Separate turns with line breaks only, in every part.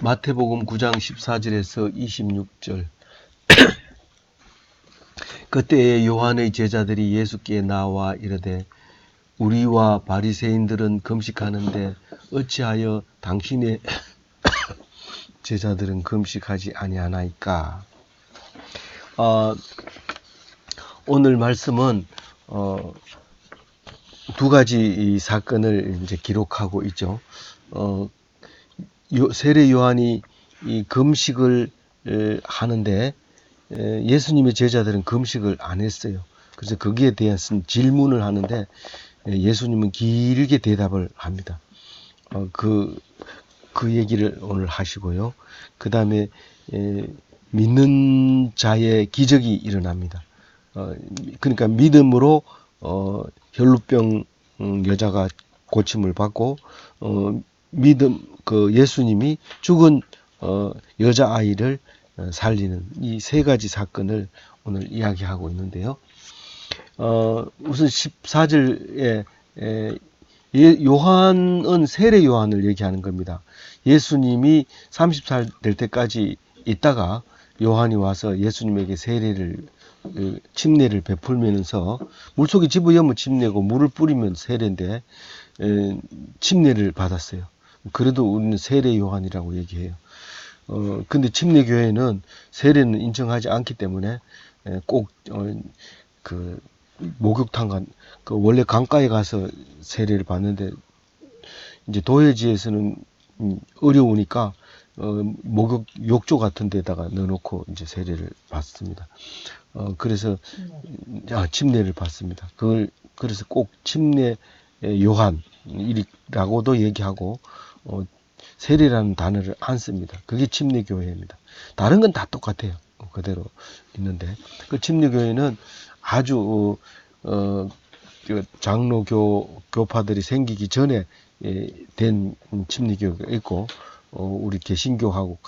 마태복음 9장 14절에서 26절. 그때에 요한의 제자들이 예수께 나와 이르되 우리와 바리새인들은 금식하는데 어찌하여 당신의 제자들은 금식하지 아니하나이까? 오늘 말씀은 두 가지 이 사건을 이제 기록하고 있죠. 세례 요한이 이 금식을 하는데 예수님의 제자들은 금식을 안 했어요. 그래서 거기에 대해서 질문을 하는데 예수님은 길게 대답을 합니다. 그 얘기를 오늘 하시고요. 그 다음에 믿는 자의 기적이 일어납니다. 그러니까 믿음으로 혈루병 여자가 고침을 받고 예수님이 죽은 여자 아이를 살리는 이 세 가지 사건을 오늘 이야기하고 있는데요. 우선 14절에 요한은 세례 요한을 얘기하는 겁니다. 예수님이 30살 될 때까지 있다가 요한이 와서 예수님에게 침례를 베풀면서 물속에 집어넣으면 침례고 물을 뿌리면 세례인데 침례를 받았어요. 그래도 우리는 세례 요한이라고 얘기해요. 근데 침례교회는 세례는 인정하지 않기 때문에 꼭 목욕탕 원래 강가에 가서 세례를 받는데 이제 도회지에서는 어려우니까 목욕 욕조 같은 데다가 넣어놓고 이제 세례를 받습니다. 그래서 침례를 받습니다. 그래서 꼭 침례 요한이라고도 얘기하고 세례라는 단어를 안 씁니다. 그게 침례교회입니다. 다른 건 다 똑같아요. 그대로 있는데 그 침례교회는 아주 장로교파들이 생기기 전에 된 침례교회가 있고 우리 개신교하고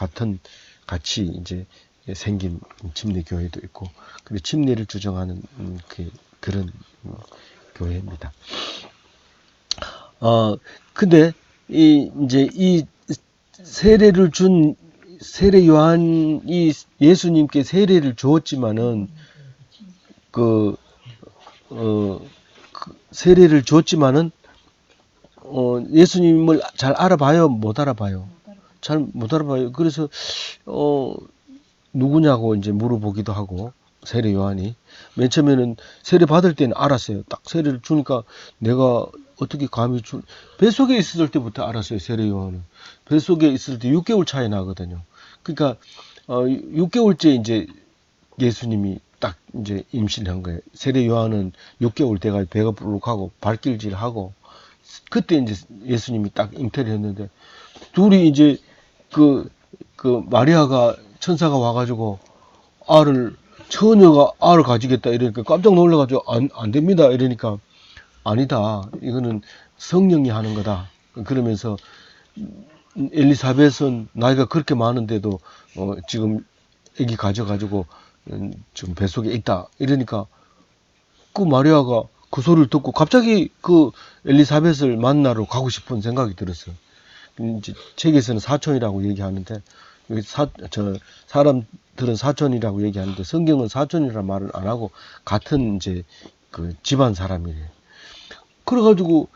같이 이제 생긴 침례교회도 있고 근데 침례를 주장하는 그런 교회입니다. 근데 이제 이 세례를 준 세례 요한이 예수님께 세례를 주었지만은 세례를 줬지만은 예수님을 잘 알아봐요, 못 알아봐요? 잘 못 알아봐요. 그래서 누구냐고 이제 물어보기도 하고 세례 요한이 맨 처음에는 세례 받을 때는 알았어요. 딱 세례를 주니까 내가 어떻게 감히 뱃속에 있을 때부터 알았어요. 세례 요한은 뱃속에 있을 때 6개월 차이 나거든요. 그러니까 6개월째 이제 예수님이 딱 이제 임신한 거예요. 세례 요한은 6개월 돼가 배가 부룩하고 발길질하고 그때 이제 예수님이 딱 잉태를 했는데 둘이 이제 그 마리아가 천사가 와가지고 처녀가 알을 가지겠다 이러니까 깜짝 놀라가지고 안 됩니다 이러니까 아니다 이거는 성령이 하는 거다 그러면서 엘리사벳은 나이가 그렇게 많은데도 지금 애기 가져가지고 지금 뱃속에 있다 이러니까 그 마리아가 그 소리를 듣고 갑자기 그 엘리사벳을 만나러 가고 싶은 생각이 들었어요. 이제 책에서는 사촌이라고 얘기하는데 사람들은 사촌이라고 얘기하는데 성경은 사촌이라는 말을 안 하고 같은 이제 그 집안 사람이래요. 그래가지고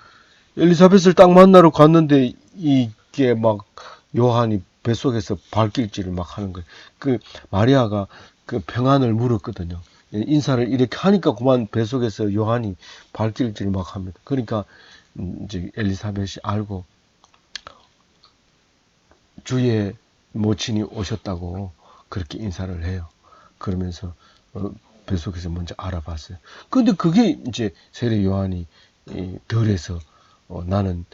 엘리사벳을 딱 만나러 갔는데 이게 막 요한이 뱃속에서 발길질을 막 하는 거예요. 그 마리아가 그 평안을 물었거든요. 인사를 이렇게 하니까 그만 뱃속에서 요한이 발길질을 막 합니다. 그러니까 이제 엘리사벳이 알고 주의 모친이 오셨다고 그렇게 인사를 해요. 그러면서 뱃속에서 먼저 알아봤어요. 근데 그게 이제 세례 요한이 덜해서 나는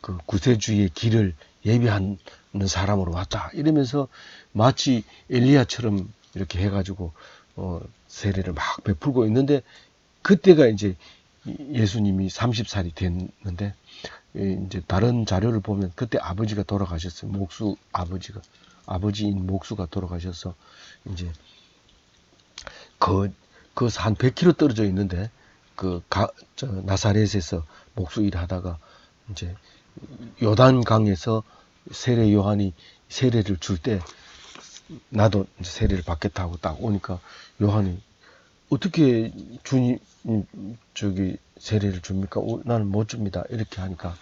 그 구세주의 길을 예비하는 사람으로 왔다 이러면서 마치 엘리야처럼 이렇게 해가지고 세례를 막 베풀고 있는데 그때가 이제 예수님이 30살이 됐는데 이제 다른 자료를 보면 그때 아버지가 돌아가셨어요. 아버지인 목수가 돌아가셔서 이제 한 100km 떨어져 있는데 나사렛에서 목수 일하다가 이제 요단강에서 세례 요한이 세례를 줄 때 나도 이제 세례를 받겠다 하고 딱 오니까 요한이 어떻게 주님 저기 세례를 줍니까? 나는 못 줍니다. 이렇게 하니까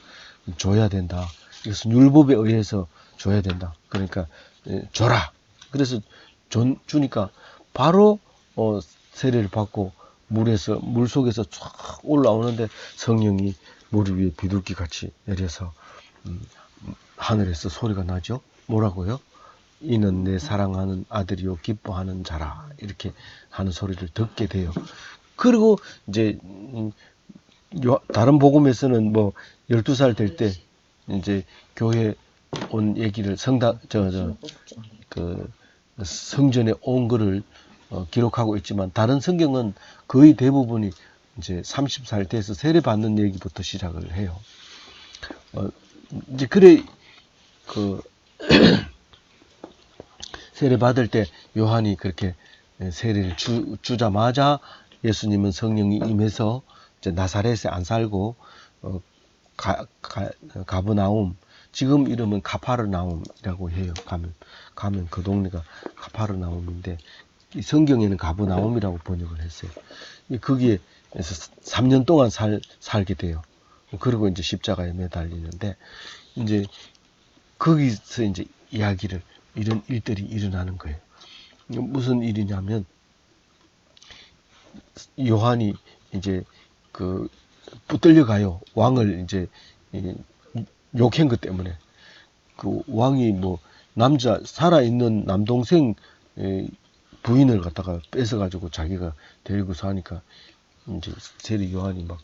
줘야 된다. 이것은 율법에 의해서 줘야 된다. 그러니까 줘라. 그래서 주니까 바로 세례를 받고 물 속에서 쫙 올라오는데 성령이 머리 위에 비둘기 같이 내려서 하늘에서 소리가 나죠. 뭐라고요? 이는 내 사랑하는 아들이요 기뻐하는 자라 이렇게 하는 소리를 듣게 돼요. 그리고 이제 다른 복음에서는 뭐 12살 될 때 이제 교회 온 얘기를 그 성전에 온 거를 기록하고 있지만 다른 성경은 거의 대부분이 이제 30살 돼서 세례 받는 얘기부터 시작을 해요. 이제 그래 그 세례 받을 때 요한이 그렇게 세례를 주자마자 예수님은 성령이 임해서 이제 나사렛에 안 살고 가브나움, 지금 이름은 가파르나움이라고 해요. 가면 그 동네가 가파르나움인데 성경에는 가브나움이라고 번역을 했어요. 거기에서 3년 동안 살게 돼요. 그리고 이제 십자가에 매달리는데 이제 거기서 이제 이야기를 이런 일들이 일어나는 거예요. 무슨 일이냐면 요한이 이제 그 붙들려 가요. 왕을 이제 욕한 것 때문에 그 왕이 뭐 살아 있는 남동생 부인을 갖다가 뺏어 가지고 자기가 데리고 사니까 이제 세례 요한이 막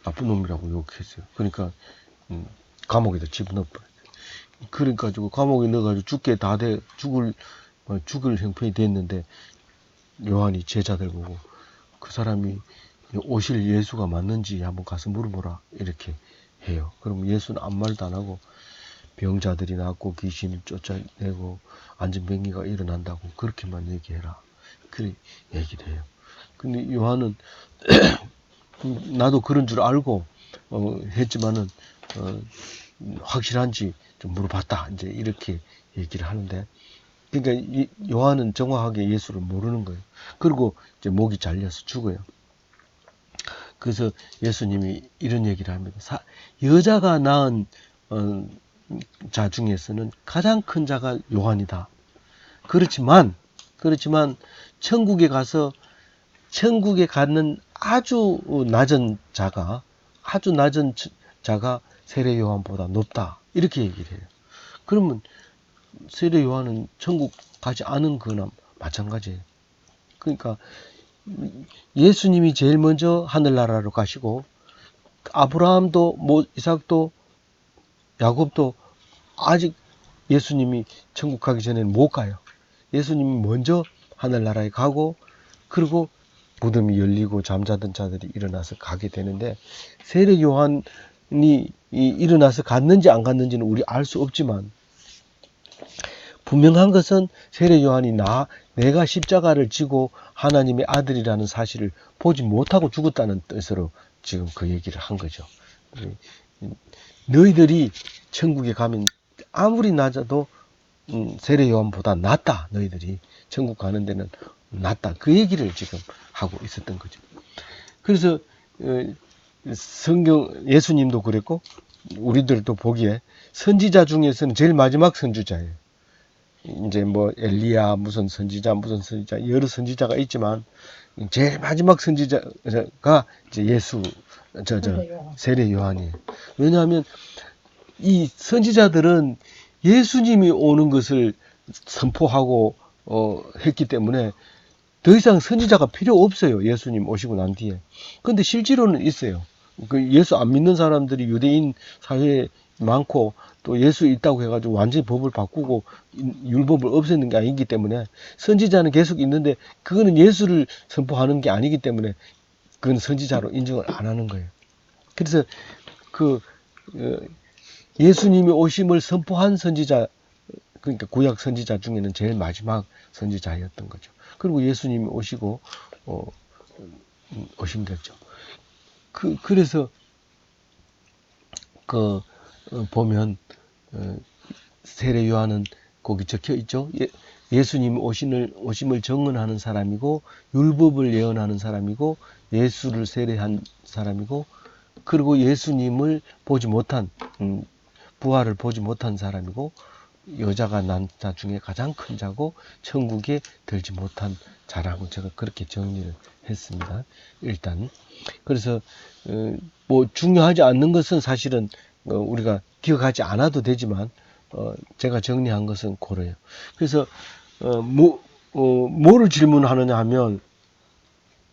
나쁜 놈이라고 욕했어요. 그러니까 감옥에다 집어넣어버렸어요. 그러니까 가지고 감옥에 넣어가지고 죽을 형편이 됐는데 요한이 제자들 보고 그 사람이 오실 예수가 맞는지 한번 가서 물어보라 이렇게 해요. 그럼 예수는 아무 말도 안 하고 병자들이 낫고 귀신을 쫓아내고 안전병기가 일어난다고 그렇게만 얘기해라. 그래 얘기를 해요. 근데 요한은 나도 그런 줄 알고 했지만은 확실한지 좀 물어봤다. 이제 이렇게 얘기를 하는데, 그러니까 요한은 정확하게 예수를 모르는 거예요. 그리고 이제 목이 잘려서 죽어요. 그래서 예수님이 이런 얘기를 합니다. 여자가 낳은 자 중에서는 가장 큰 자가 요한이다. 그렇지만 천국에 가는 아주 낮은 자가 세례 요한보다 높다. 이렇게 얘기를 해요. 그러면 세례 요한은 천국 가지 않은 거나 마찬가지예요. 그러니까 예수님이 제일 먼저 하늘나라로 가시고 아브라함도 이삭도 야곱도 아직 예수님이 천국 가기 전에는 못 가요. 예수님이 먼저 하늘나라에 가고 그리고 무덤이 열리고 잠자던 자들이 일어나서 가게 되는데 세례 요한이 일어나서 갔는지 안 갔는지는 우리 알 수 없지만 분명한 것은 세례 요한이 내가 십자가를 지고 하나님의 아들이라는 사실을 보지 못하고 죽었다는 뜻으로 지금 그 얘기를 한 거죠. 너희들이 천국에 가면 아무리 낮아도 세례 요한보다 낫다. 너희들이 천국 가는 데는 낫다. 그 얘기를 지금 하고 있었던 거죠. 그래서 예수님도 그랬고 우리들도 보기에 선지자 중에서는 제일 마지막 선지자예요. 이제 뭐 엘리야 무슨 선지자 여러 선지자가 있지만 제일 마지막 선지자가 이제 세례 요한이에요. 왜냐하면 이 선지자들은 예수님이 오는 것을 선포하고 했기 때문에 더 이상 선지자가 필요 없어요. 예수님 오시고 난 뒤에. 근데 실제로는 있어요. 그 예수 안 믿는 사람들이 유대인 사회에 많고 또 예수 있다고 해가지고 완전히 법을 바꾸고 율법을 없애는 게 아니기 때문에 선지자는 계속 있는데 그거는 예수를 선포하는 게 아니기 때문에 그건 선지자로 인정을 안 하는 거예요. 그래서 예수님이 오심을 선포한 선지자, 그러니까 구약 선지자 중에는 제일 마지막 선지자였던 거죠. 그리고 예수님이 오신 거죠. 그래서 그 보면 세례 요한은 거기 적혀 있죠. 예수님 오심을 증언하는 사람이고 율법을 예언하는 사람이고 예수를 세례한 사람이고 그리고 예수님을 보지 못한 부활을 보지 못한 사람이고 여자가 난 자 중에 가장 큰 자고 천국에 들지 못한 자라고 제가 그렇게 정리를 했습니다. 일단 그래서 뭐 중요하지 않는 것은 사실은 우리가 기억하지 않아도 되지만 제가 정리한 것은 그래요. 그래서 뭐를 질문하느냐 하면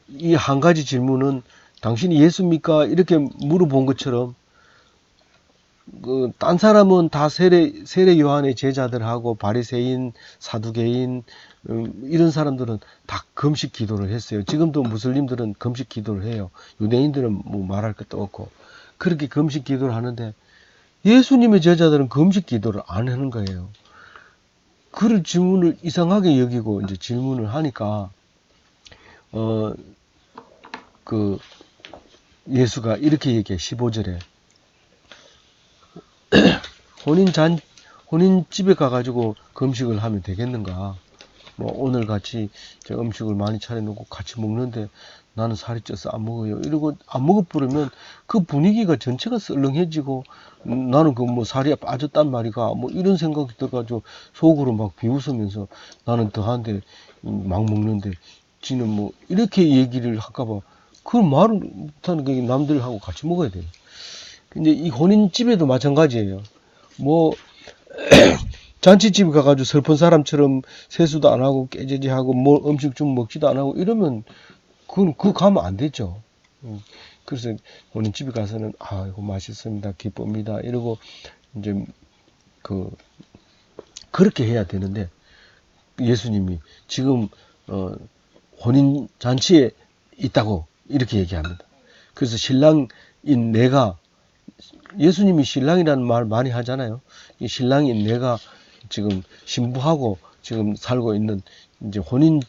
이 한 가지 질문은 당신이 예수입니까? 이렇게 물어본 것처럼 딴 사람은 다 세례 요한의 제자들하고 바리새인, 사두개인 이런 사람들은 다 금식 기도를 했어요. 지금도 무슬림들은 금식 기도를 해요. 유대인들은 뭐 말할 것도 없고 그렇게 금식 기도를 하는데 예수님의 제자들은 금식 기도를 안 하는 거예요. 그를 질문을 이상하게 여기고 이제 질문을 하니까 예수가 이렇게 얘기해 15절에 혼인집에 가가지고 금식을 하면 되겠는가? 뭐 오늘 같이 음식을 많이 차려놓고 같이 먹는데 나는 살이 쪄서 안 먹어요. 이러고 안 먹어버리면 그 분위기가 전체가 썰렁해지고 나는 그 뭐 살이 빠졌단 말이가 뭐 이런 생각이 들어가지고 속으로 막 비웃으면서 나는 더한데 막 먹는데 지는 뭐 이렇게 얘기를 할까봐 그 말을 못하는 게 남들하고 같이 먹어야 돼요. 근데 이 혼인집에도 마찬가지예요. 뭐 잔치집에 가가지고 슬픈 사람처럼 세수도 안 하고 깨제지하고 뭐 음식 좀 먹지도 안 하고 이러면 그거 가면 안 되죠. 그래서 혼인집에 가서는 이거 맛있습니다, 기쁩니다 이러고 이제 그렇게 해야 되는데 예수님이 지금 혼인 잔치에 있다고 이렇게 얘기합니다. 그래서 신랑인 내가 예수님이 신랑이라는 말 많이 하잖아요. 이 신랑인 내가 지금 신부하고 지금 살고 있는 이제 혼인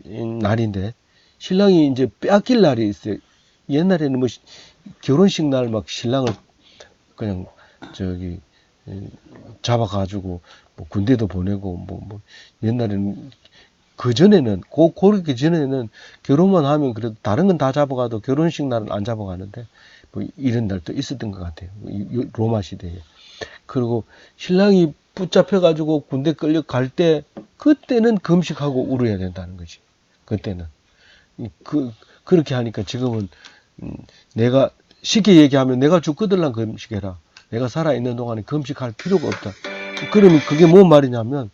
날인데 신랑이 이제 빼앗길 날이 있어요. 옛날에는 뭐 결혼식 날 막 신랑을 그냥 잡아가지고 뭐 군대도 보내고 뭐 옛날에는 그전에는 그렇게 전에는 결혼만 하면 그래도 다른 건 다 잡아가도 결혼식 날은 안 잡아가는데 뭐 이런 날도 있었던 것 같아요. 로마 시대에. 그리고 신랑이 붙잡혀가지고 군대 끌려갈 때 그때는 금식하고 울어야 된다는 거지. 그때는. 그렇게 하니까 지금은 내가 쉽게 얘기하면 내가 죽거들랑 금식해라. 내가 살아있는 동안에 금식할 필요가 없다. 그러면 그게 뭔 말이냐면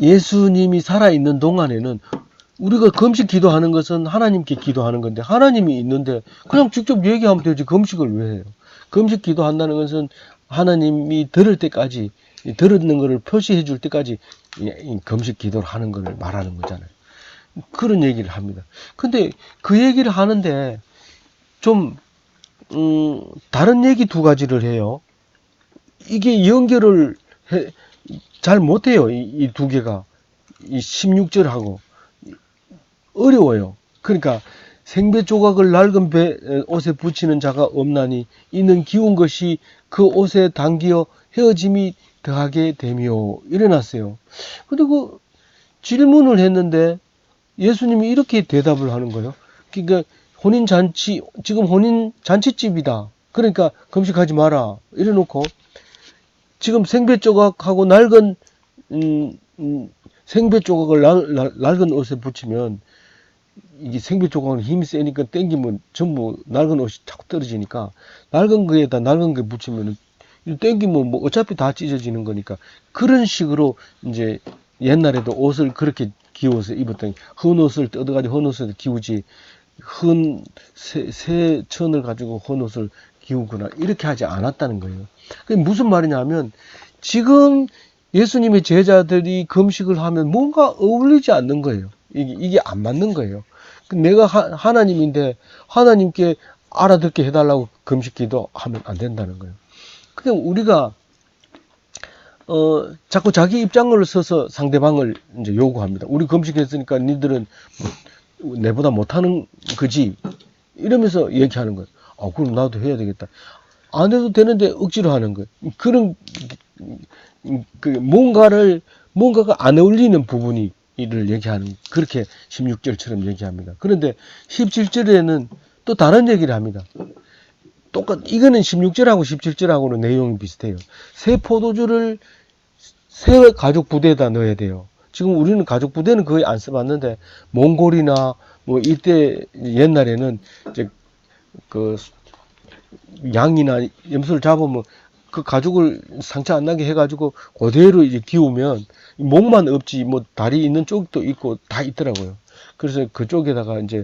예수님이 살아있는 동안에는 우리가 금식 기도하는 것은 하나님께 기도하는 건데 하나님이 있는데 그냥 직접 얘기하면 되지 금식을 왜 해요? 금식 기도한다는 것은 하나님이 들을 때까지 들었는 것을 표시해 줄 때까지 금식 기도를 하는 것을 말하는 거잖아요. 그런 얘기를 합니다. 근데 그 얘기를 하는데 좀 다른 얘기 두 가지를 해요. 이게 연결을 잘 못해요. 이 두 개가 이 16절하고 어려워요. 그러니까 생배 조각을 낡은 옷에 붙이는 자가 없나니 이는 기운 것이 그 옷에 당기어 헤어짐이 더하게 되며 일어났어요. 그리고 질문을 했는데 예수님이 이렇게 대답을 하는 거예요. 그러니까 혼인잔치 지금 혼인잔치집이다. 그러니까 금식하지 마라. 이래놓고 지금 생배 조각하고 낡은 생배 조각을 낡은 옷에 붙이면 이게 생배 조각은 힘이 세니까 땡기면 전부 낡은 옷이 자꾸 떨어지니까 낡은 거에다 낡은 거 붙이면 땡기면 뭐 어차피 다 찢어지는 거니까 그런 식으로 이제 옛날에도 옷을 그렇게 기워서 입었더니 헌 옷을 뜯어가지고 헌 옷을 기우지 새 천을 가지고 헌 옷을 기우거나 이렇게 하지 않았다는 거예요. 그게 무슨 말이냐면 지금 예수님의 제자들이 금식을 하면 뭔가 어울리지 않는 거예요. 이게 안 맞는 거예요. 내가 하나님인데 하나님께 알아듣게 해달라고 금식기도 하면 안 된다는 거예요. 그냥 우리가 자꾸 자기 입장을 써서 상대방을 이제 요구합니다. 우리 금식했으니까 니들은 뭐 내보다 못하는 거지 이러면서 얘기하는 거예요. 그럼 나도 해야 되겠다. 안 해도 되는데 억지로 하는 거예요. 그런, 뭔가가 안 어울리는 부분이, 이를 얘기하는, 그렇게 16절처럼 얘기합니다. 그런데 17절에는 또 다른 얘기를 합니다. 이거는 16절하고 17절하고는 내용이 비슷해요. 새 포도주를 새 가죽 부대에다 넣어야 돼요. 지금 우리는 가죽 부대는 거의 안 써봤는데, 몽골이나 뭐 이때 옛날에는 이제 그 양이나 염소를 잡으면 그 가죽을 상처 안 나게 해가지고 그대로 이제 기우면 목만 없지 뭐 다리 있는 쪽도 있고 다 있더라고요. 그래서 그쪽에다가 이제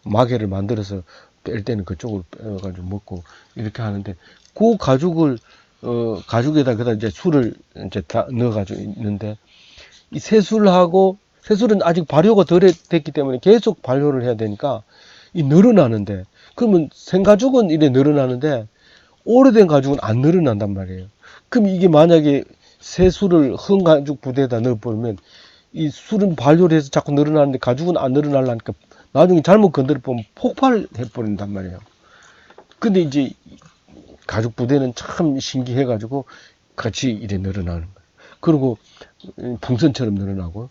마개를 만들어서 뺄 때는 그쪽을 빼가지고 먹고 이렇게 하는데, 그 가죽을 가죽에다 그다 이제 술을 이제 다 넣어가지고 있는데, 이 새술은 아직 발효가 덜 됐기 때문에 계속 발효를 해야 되니까 이 늘어나는데, 그러면 생가죽은 이래 늘어나는데 오래된 가죽은 안 늘어난단 말이에요. 그럼 이게 만약에 새술을 흑가죽 부대에다 넣어버리면 이 술은 발효를 해서 자꾸 늘어나는데 가죽은 안 늘어나려니까 나중에 잘못 건드려 보면 폭발해버린단 말이에요. 근데 이제 가죽 부대는 참 신기해가지고 같이 이래 늘어나는 거예요. 그리고 풍선처럼 늘어나고,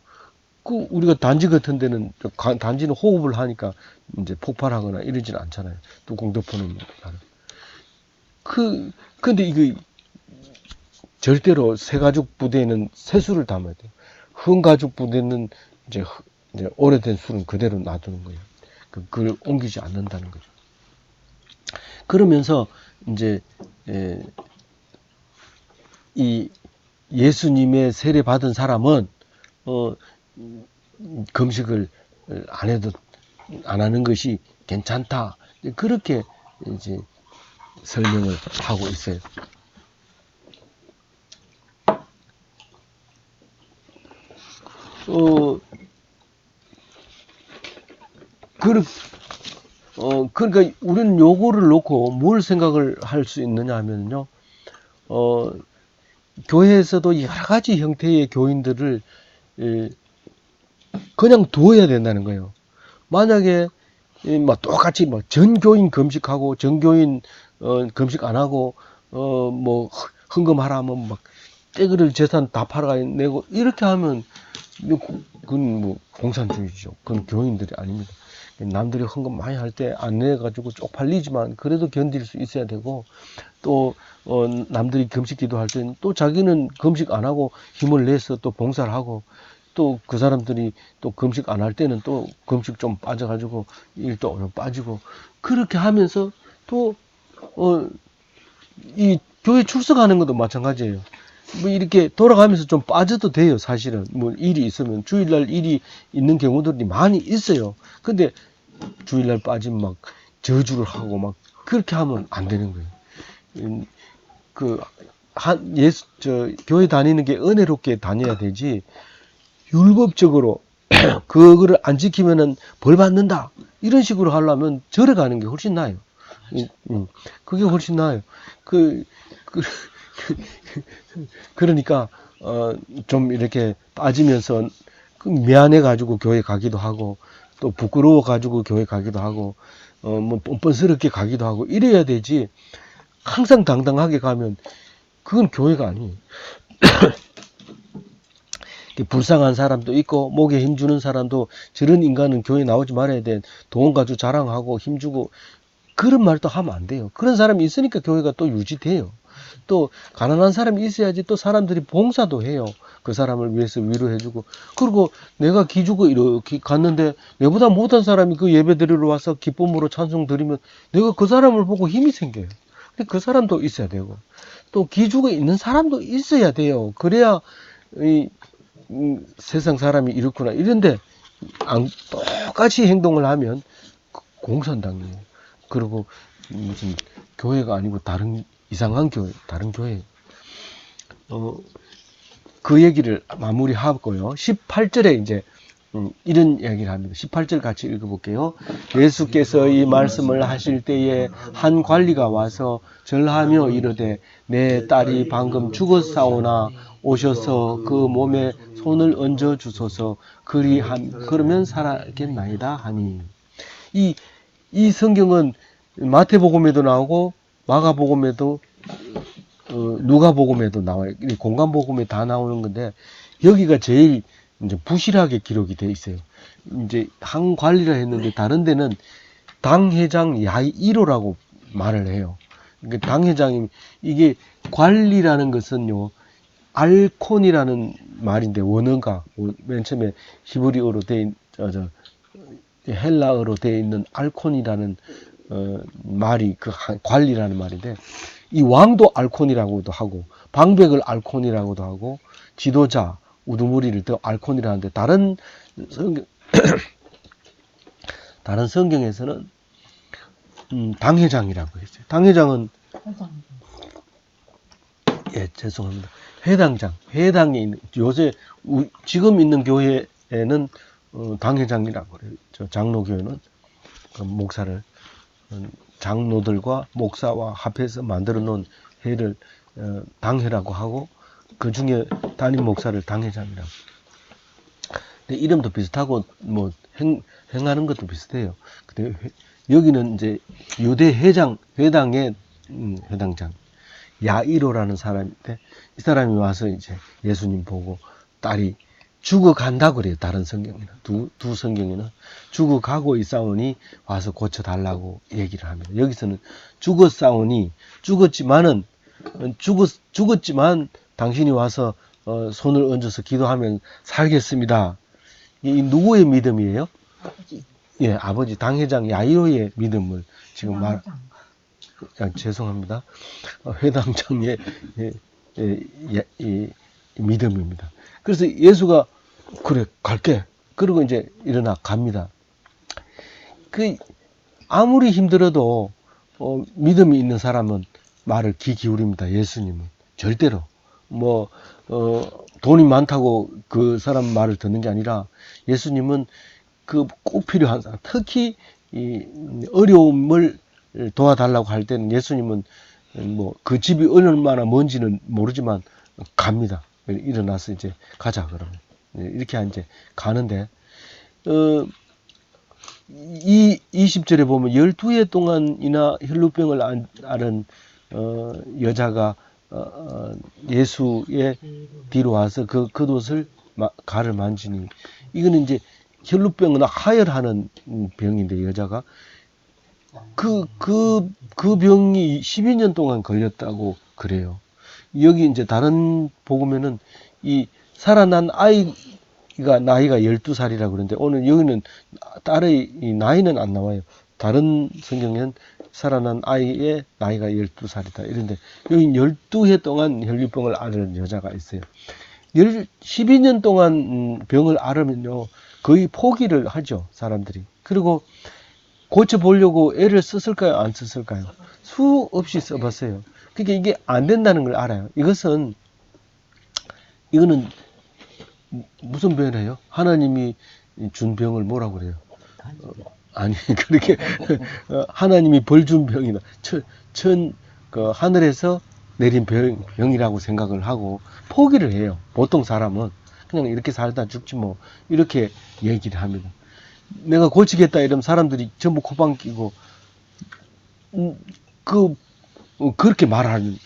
우리가 단지 같은 데는, 단지는 호흡을 하니까 이제 폭발하거나 이러진 않잖아요. 뚜껑 덮어놓으면. 근데 이거 절대로 새가죽 부대에는 새술을 담아야 돼요. 흑가죽 부대는 이제 오래된 술은 그대로 놔두는 거예요. 그걸 옮기지 않는다는 거죠. 그러면서 이제 이 예수님의 세례 받은 사람은 금식을 안 하는 것이 괜찮다. 그렇게 이제 설명을 하고 있어요. 그러니까 우리는 요거를 놓고 뭘 생각을 할 수 있느냐 하면요, 교회에서도 여러 가지 형태의 교인들을 그냥 두어야 된다는 거예요. 만약에 똑같이 전교인 금식하고 전교인 금식 안 하고 뭐 헌금하라면 막 떼그를 재산 다 팔아내고 이렇게 하면 그건 뭐 공산주의죠. 그건 교인들이 아닙니다. 남들이 헌금 많이 할 때 안 내가지고 쪽팔리지만 그래도 견딜 수 있어야 되고, 또 남들이 금식 기도할 때는 또 자기는 금식 안 하고 힘을 내서 또 봉사를 하고, 또 그 사람들이 또 금식 안 할 때는 또 금식 좀 빠져가지고 일도 좀 빠지고, 그렇게 하면서 또 이 교회 출석하는 것도 마찬가지예요. 뭐 이렇게 돌아가면서 좀 빠져도 돼요. 사실은 뭐 일이 있으면 주일날 일이 있는 경우들이 많이 있어요. 근데 주일날 빠지면 막 저주를 하고 막 그렇게 하면 안 되는 거예요. 교회 다니는 게 은혜롭게 다녀야 되지, 율법적으로 그거를 안 지키면은 벌 받는다 이런 식으로 하려면 절에 가는 게 훨씬 나아요. 그게 훨씬 나아요. 그러니까 좀 이렇게 빠지면서 미안해 가지고 교회 가기도 하고, 또 부끄러워 가지고 교회 가기도 하고, 뭐 뻔뻔스럽게 가기도 하고 이래야 되지, 항상 당당하게 가면 그건 교회가 아니에요. 불쌍한 사람도 있고 목에 힘주는 사람도, 저런 인간은 교회 나오지 말아야 돼, 돈 가지고 자랑하고 힘주고 그런 말도 하면 안 돼요. 그런 사람이 있으니까 교회가 또 유지돼요. 또 가난한 사람이 있어야지 또 사람들이 봉사도 해요. 그 사람을 위해서 위로해주고. 그리고 내가 기주고 이렇게 갔는데 내보다 못한 사람이 그 예배 드리러 와서 기쁨으로 찬송 드리면 내가 그 사람을 보고 힘이 생겨요. 근데 그 사람도 있어야 되고, 또 기주가 있는 사람도 있어야 돼요. 그래야 세상 사람이 이렇구나 이런데, 똑같이 행동을 하면 공산당이에요. 그리고 무슨 교회가 아니고 다른 이상한 교회, 다른 교회. 그 얘기를 마무리하고요. 18절에 이제 이런 이야기를 합니다. 18절 같이 읽어볼게요. 예수께서 이 말씀을 하실 때에 한 관리가 와서 절하며 이르되, 내 딸이 방금 죽었사오나 오셔서 그 몸에 손을 얹어 주소서. 그러면 살아겠나이다 하니. 이 성경은 마태복음에도 나오고 마가복음에도 누가복음에도 나와요. 공간복음에 다 나오는 건데 여기가 제일 이제 부실하게 기록이 돼 있어요. 이제 한 관리라 했는데 다른 데는 당회장 야이 1호라고 말을 해요. 그러니까 당회장이 이게 관리라는 것은요 알콘이라는 말인데 원어가 맨 처음에 히브리어로 돼 헬라어로 되어 있는 알콘이라는 말이 그 관리라는 말인데 이 왕도 알콘이라고도 하고 방백을 알콘이라고도 하고 지도자 우두머리를 또 알콘이라 하는데 다른 성경에서는 당회장이라고 했어요. 당회장은 예 죄송합니다. 회당에 있는 요새 지금 있는 교회에는 당회장이라고 그래요. 저 장로교회는 목사를 장로들과 목사와 합해서 만들어 놓은 회를 당회라고 하고 그 중에 담임 목사를 당회장이라고. 근데 이름도 비슷하고 뭐 행하는 것도 비슷해요. 근데 여기는 이제 유대 회당의 회당장 야이로라는 사람인데 이 사람이 와서 이제 예수님 보고 딸이 죽어간다고 그래요. 다른 성경에는 두 성경에는 죽어가고 있사오니 와서 고쳐달라고 얘기를 합니다. 여기서는 죽었사오니 죽었지만 당신이 와서 손을 얹어서 기도하면 살겠습니다. 이 누구의 믿음이에요?
아버지.
예, 아버지 당회장 야이로의 믿음을 지금 죄송합니다. 회당장의 믿음입니다. 그래서 예수가 그래 갈게. 그러고 이제 일어나 갑니다. 그 아무리 힘들어도 믿음이 있는 사람은 말을 귀 기울입니다. 예수님은 절대로 돈이 많다고 그 사람 말을 듣는 게 아니라 예수님은 그 꼭 필요한 사람, 특히 이 어려움을 도와달라고 할 때는 예수님은 그 집이 얼마나 먼지는 모르지만 갑니다. 일어나서 이제 가자 그러면 이렇게 이제 가는데 이 20절에 보면 12해 동안이나 혈루병을 앓은 여자가 예수의 뒤로 와서 그 겉옷을 가를 만지니 이거는 이제 혈루병은 하혈하는 병인데 여자가 그 병이 12년 동안 걸렸다고 그래요. 여기 이제 다른 복음에는 이 살아난 아이가 나이가 12살이라고 그러는데 오늘 여기는 딸의 이 나이는 안 나와요. 다른 성경에는 살아난 아이의 나이가 12살이다. 이런데 여기 12해 동안 혈류병을 앓은 여자가 있어요. 12년 동안 병을 앓으면요. 거의 포기를 하죠. 사람들이. 그리고 고쳐보려고 애를 썼을까요? 안 썼을까요? 수없이 써봤어요. 그러니까 이게 안 된다는 걸 알아요. 이거는 무슨 병이에요? 하나님이 준 병을 뭐라고 그래요? 아니 그렇게 하나님이 벌 준 병이다. 하늘에서 내린 병이라고 생각을 하고 포기를 해요. 보통 사람은 그냥 이렇게 살다 죽지 뭐 이렇게 얘기를 합니다. 내가 고치겠다 이러면 사람들이 전부 코방 끼고 그렇게 말하는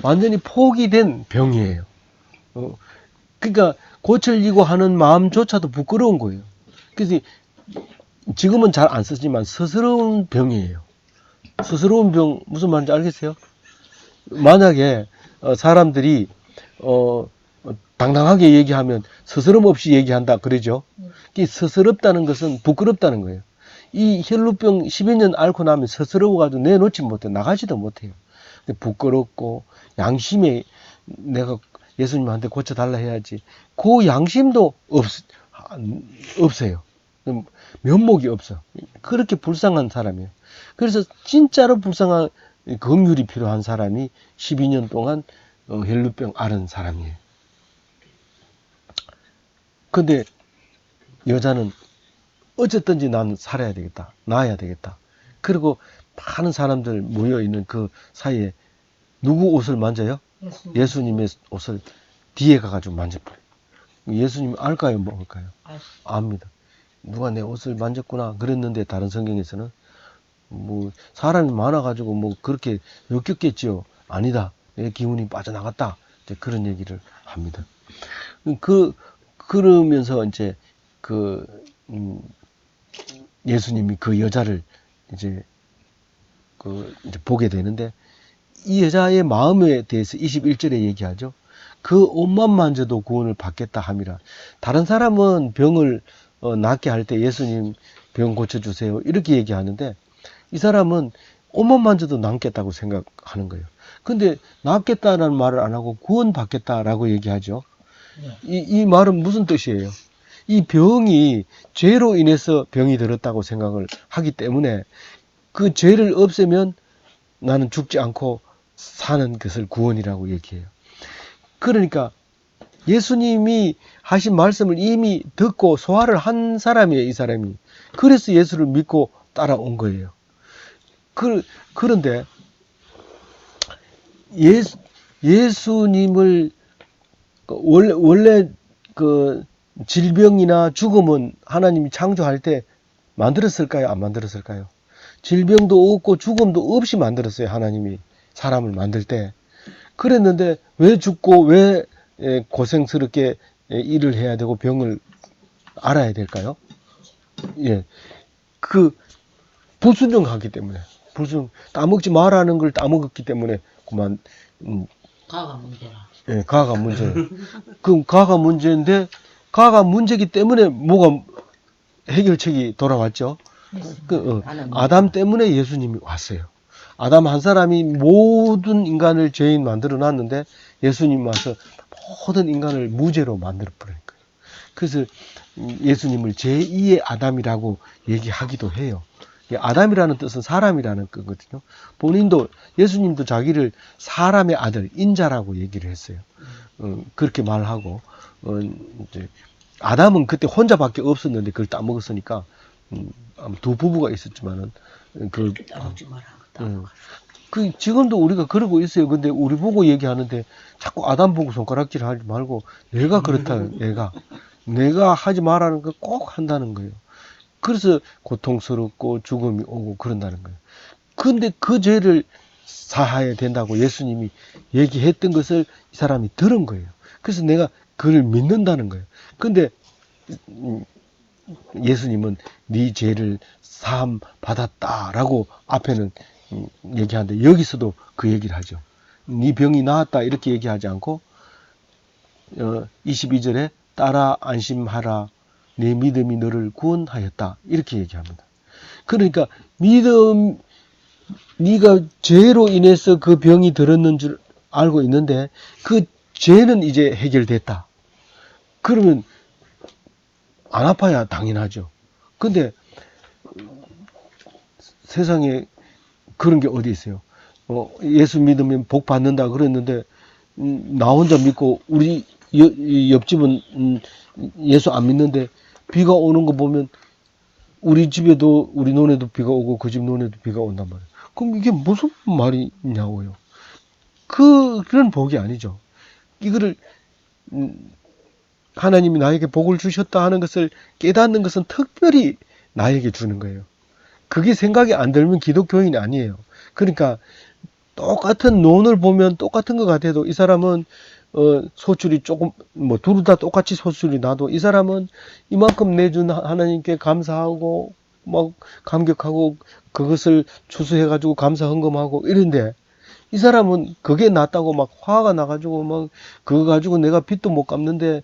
완전히 포기된 병이에요. 그러니까 고쳐지고 하는 마음조차도 부끄러운 거예요. 그래서 지금은 잘 안 쓰지만 스스러운 병이에요. 스스러운 병 무슨 말인지 알겠어요? 만약에 사람들이 당당하게 얘기하면 스스럼 없이 얘기한다 그러죠. 스스럽다는 것은 부끄럽다는 거예요. 이 혈루병 12년 앓고 나면 스스러워가지고 내놓지 못해 나가지도 못해요. 부끄럽고 양심에 내가 예수님한테 고쳐달라 해야지 그 양심도 없어요. 면목이 없어. 그렇게 불쌍한 사람이에요. 그래서 진짜로 불쌍한 긍휼이 필요한 사람이 12년 동안 혈루병 앓은 사람이에요. 근데 여자는 어쨌든지 나는 살아야 되겠다. 나아야 되겠다. 그리고 많은 사람들 모여있는 그 사이에 누구 옷을 만져요? 예수님의 옷을 뒤에 가가지고 만져버려요. 예수님 알까요? 모를까요? 압니다. 누가 내 옷을 만졌구나 그랬는데 다른 성경에서는 뭐 사람이 많아가지고 뭐 그렇게 엮였겠지요. 아니다. 내 기운이 빠져나갔다. 이제 그런 얘기를 합니다. 그러면서 이제 그 예수님이 그 여자를 이제 이제 보게 되는데, 이 여자의 마음에 대해서 21절에 얘기하죠. 그 옷만 만져도 구원을 받겠다 함이라. 다른 사람은 병을 낫게 할 때 예수님 병 고쳐주세요 이렇게 얘기하는데, 이 사람은 옷만 만져도 낫겠다고 생각하는 거예요. 근데 낫겠다라는 말을 안 하고 구원받겠다라고 얘기하죠. 이 말은 무슨 뜻이에요? 이 병이 죄로 인해서 병이 들었다고 생각을 하기 때문에 그 죄를 없애면 나는 죽지 않고 사는 것을 구원이라고 얘기해요. 그러니까 예수님이 하신 말씀을 이미 듣고 소화를 한 사람이에요, 이 사람이. 그래서 예수를 믿고 따라온 거예요. 그런데 예수님을 원래 그 질병이나 죽음은 하나님이 창조할 때 만들었을까요? 안 만들었을까요? 질병도 없고 죽음도 없이 만들었어요, 하나님이 사람을 만들 때. 그랬는데 왜 죽고 왜 고생스럽게 일을 해야 되고 병을 알아야 될까요? 예, 그 불순종하기 때문에, 따먹지 말라는 걸 따먹었기 때문에 그만.
가가 문제라.
예, 가가 문제예요. 그럼 가가 문제인데, 가가 문제기 때문에 뭐가 해결책이 돌아왔죠. 아담 때문에 예수님이 왔어요. 아담 한 사람이 모든 인간을 죄인 만들어 놨는데 예수님 와서 모든 인간을 무죄로 만들어 버린 거예요. 그래서 예수님을 제2의 아담이라고 얘기하기도 해요. 아담이라는 뜻은 사람이라는 거거든요. 본인도, 예수님도 자기를 사람의 아들, 인자라고 얘기를 했어요. 그렇게 말하고, 이제 아담은 그때 혼자밖에 없었는데 그걸 따먹었으니까, 두 부부가 있었지만은,
따먹지 마라.
지금도 우리가 그러고 있어요. 근데 우리 보고 얘기하는데 자꾸 아담 보고 손가락질 하지 말고 내가 그렇다, 내가 하지 말라는 거 꼭 한다는 거예요. 그래서 고통스럽고 죽음이 오고 그런다는 거예요. 근데 그 죄를 사해야 된다고 예수님이 얘기했던 것을 이 사람이 들은 거예요. 그래서 내가 그를 믿는다는 거예요. 근데 예수님은 네 죄를 사함 받았다라고 앞에는 얘기하는데, 여기서도 그 얘기를 하죠. 네 병이 나았다 이렇게 얘기하지 않고 22절에 따라 안심하라, 내 믿음이 너를 구원하였다 이렇게 얘기합니다. 그러니까 네가 죄로 인해서 그 병이 들었는 줄 알고 있는데 그 죄는 이제 해결됐다. 그러면 안 아파야 당연하죠. 근데 세상에 그런 게 어디 있어요? 예수 믿으면 복 받는다 그랬는데 나 혼자 믿고 우리 옆집은 예수 안 믿는데 비가 오는 거 보면 우리 집에도, 우리 논에도 비가 오고 그 집 논에도 비가 온단 말이에요. 그럼 이게 무슨 말이냐고요. 그런 복이 아니죠. 이거를 하나님이 나에게 복을 주셨다 하는 것을 깨닫는 것은 특별히 나에게 주는 거예요. 그게 생각이 안 들면 기독교인이 아니에요. 그러니까 똑같은 논을 보면 똑같은 것 같아도 이 사람은 소출이 조금, 뭐 둘 다 똑같이 소출이 나도 이 사람은 이만큼 내준 하나님께 감사하고 막 감격하고 그것을 추수해가지고 감사 헌금하고 이런데, 이 사람은 그게 낫다고 막 화가 나가지고 막 그거 가지고 내가 빚도 못 갚는데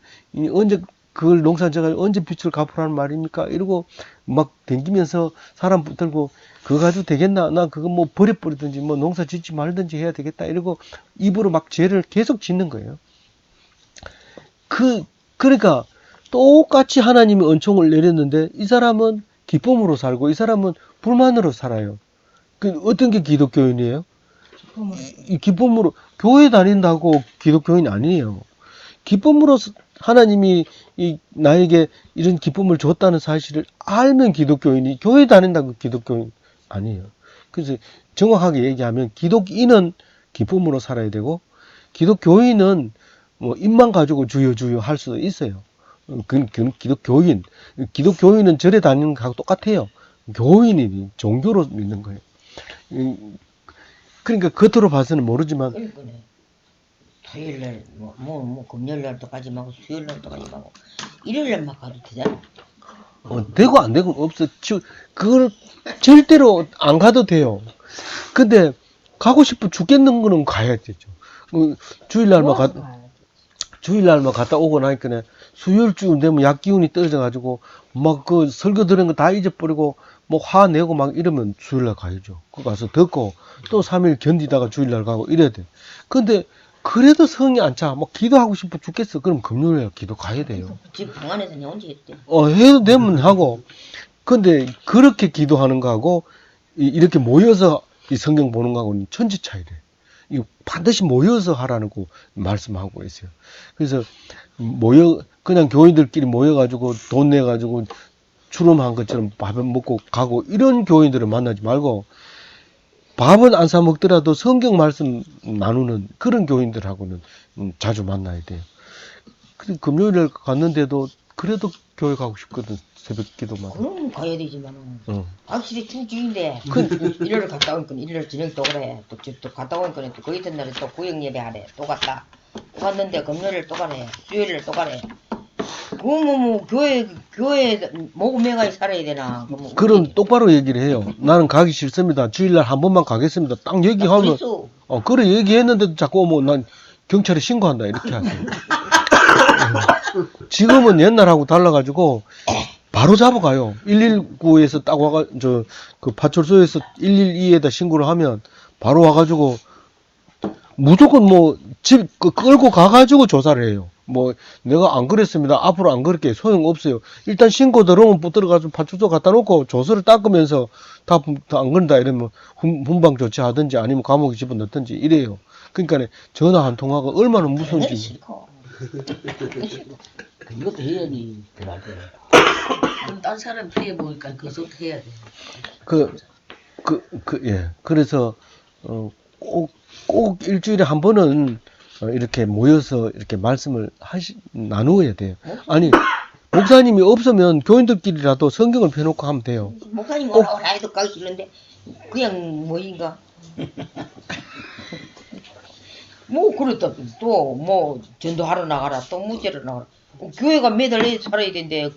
언제 그걸 농사 져가지고 언제 빚을 갚으라는 말입니까? 이러고 막 댕기면서 사람 붙들고 그거 가지고 되겠나? 나 그거 뭐 버려버리든지 뭐 농사 짓지 말든지 해야 되겠다. 이러고 입으로 막 죄를 계속 짓는 거예요. 그러니까 똑같이 하나님이 은총을 내렸는데 이 사람은 기쁨으로 살고 이 사람은 불만으로 살아요. 어떤 게 기독교인이에요? 이 기쁨으로 교회 다닌다고 기독교인 아니에요. 기쁨으로 하나님이 나에게 이런 기쁨을 줬다는 사실을 알면 기독교인이, 교회 다닌다고 기독교인 아니에요. 그래서 정확하게 얘기하면 기독인은 기쁨으로 살아야 되고 기독교인은 뭐 입만 가지고 주여 주여 할 수도 있어요. 기독교인은 절에 다니는 거하고 똑같아요. 교인이 종교로 믿는 거예요. 그러니까 겉으로 봐서는 모르지만
그러니까네. 토요일날 금요일날도 가지 말고 수요일날도 가지 말고 일요일날만 가도 되잖아.
되고 안 되고 없어. 그걸 절대로 안 가도 돼요. 근데 가고 싶어 죽겠는 거는 가야 되죠. 주일날만 갔다 오고 나니까 수요일쯤 되면 약 기운이 떨어져가지고 막 그 설교 들은 거 다 잊어버리고 뭐 화내고 막 이러면 주일날 가야죠. 그 가서 듣고 또 3일 견디다가 주일날 가고 이래야 돼. 근데 그래도 성이 안 차. 뭐 기도하고 싶어 죽겠어. 그럼 금요일에 기도 가야 돼요.
집 방 안에서 내 혼자 했대.
해도 되면 하고. 근데 그렇게 기도하는 거하고 이렇게 모여서 이 성경 보는 거하고는 천지 차이래. 이 반드시 모여서 하라는 거 말씀하고 있어요. 그래서 그냥 교인들끼리 모여가지고 돈 내가지고 추름한 것처럼 밥을 먹고 가고 이런 교인들을 만나지 말고 밥은 안 사 먹더라도 성경 말씀 나누는 그런 교인들하고는 자주 만나야 돼요. 그래서 금요일에 갔는데도 그래도 교회 가고 싶거든. 새벽 기도만.
그럼 가야 되지만은. 확실히 주주인데 일요일 갔다 오니까 일요일 저녁 또 그래. 또 갔다 오니까 또 그 이튿날에 또 구역 예배 하래. 또 갔다. 또 갔는데 금요일 또 가래. 수요일 또 가래. 교회 모금해가 살아야 되나.
그럼 똑바로 얘기를 해요. 나는 가기 싫습니다. 주일날 한 번만 가겠습니다. 딱 얘기하면. 그래 얘기했는데도 자꾸 난 경찰에 신고한다 이렇게 하세요. 지금은 옛날하고 달라가지고 바로 잡아가요. 119에서 딱 그 파출소에서 112에다 신고를 하면 바로 와가지고 무조건 집 끌고 가가지고 조사를 해요. 내가 안 그랬습니다. 앞으로 안 그럴게. 소용없어요. 일단 신고 들어오면 붙들어가지고 파출소 갖다 놓고 조서를 닦으면서 다 안 그런다 이러면 훈방 조치하든지 아니면 감옥에 집어넣든지 이래요. 그러니까 전화 한 통화가 얼마나 무서운지.
이것도 해야지. 그럼 딴 사람 피해 보니까 그것도 해야 돼.
예. 그래서 꼭 일주일에 한 번은 이렇게 모여서 이렇게 말씀을 나누어야 돼요. 아니 목사님이 없으면 교인들끼리라도 성경을 펴놓고 하면 돼요.
목사님 오라고 해도 가기 싫은데 그냥 뭐인가. 그랬다 또 전도하러 나가라 또 무죄로 나가라. 교회가 매달 살아야 된대.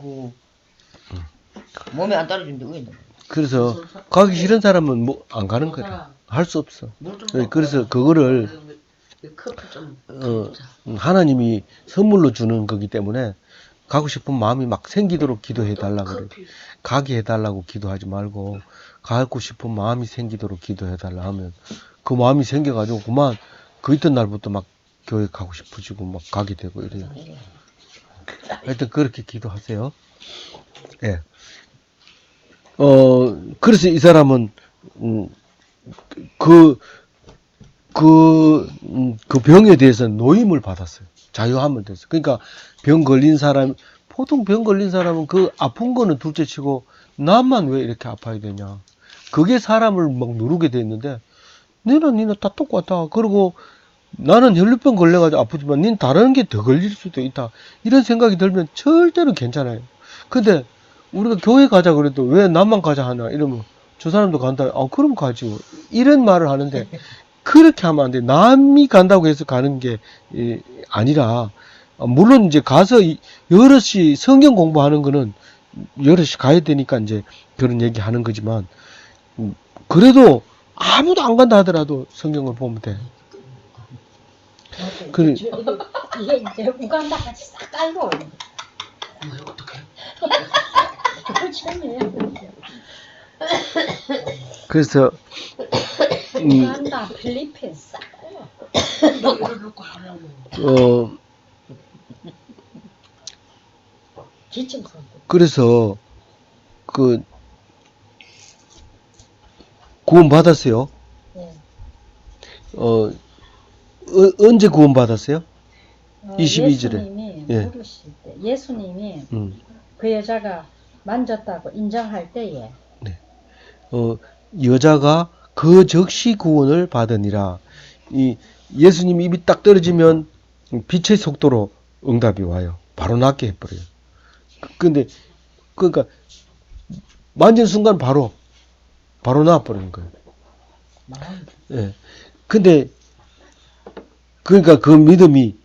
몸에 안 따라준대. 왜?
그래서 가기 싫은 사람은 안 가는 거야. 할 수 없어. 그래서 그거를 하나님이 선물로 주는 거기 때문에 가고 싶은 마음이 막 생기도록 기도해 달라고 그래. 가게 해달라고 기도하지 말고 가고 싶은 마음이 생기도록 기도해 달라 하면 그 마음이 생겨가지고 그만 그 이튿날부터 막 교회 가고 싶어지고 막 가게 되고 이래요. 하여튼 그렇게 기도하세요. 예. 그래서 이 사람은 그 병에 대해서 노임을 받았어요. 자유함을 됐어요. 그러니까 보통 병 걸린 사람은 그 아픈 거는 둘째 치고 나만 왜 이렇게 아파야 되냐. 그게 사람을 막 누르게 돼 있는데 니는 다 똑같아. 그리고 나는 혈류병 걸려가지고 아프지만 닌 다른 게 더 걸릴 수도 있다. 이런 생각이 들면 절대로 괜찮아요. 근데 우리가 교회 가자 그래도 왜 나만 가자 하나 이러면 저 사람도 간다. 그럼 가지. 이런 말을 하는데 그렇게 하면 안 돼. 남이 간다고 해서 가는 게 아니라 물론 이제 가서 여럿이 성경 공부하는 거는 여럿이 가야 되니까 이제 그런 얘기 하는 거지만 그래도 아무도 안 간다 하더라도 성경을 보면 돼. 그래.
이게 이제 우간다 같이 싹 깔고.
어떡해.
그래서
우간다, 필리핀 싹 깔고. 기침성.
그래서 구원 받았어요.
네.
언제 구원 받았어요? 22절에.
예수님이
예.
물으실 때, 예수님이 그 여자가 만졌다고 인정할 때에
여자가 그 즉시 구원을 받으니라. 예수님 입이 딱 떨어지면 빛의 속도로 응답이 와요. 바로 낫게 해버려요. 그러니까 만진 순간 바로 나와버리는 거예요. 예. 근데 그러니까 그 믿음이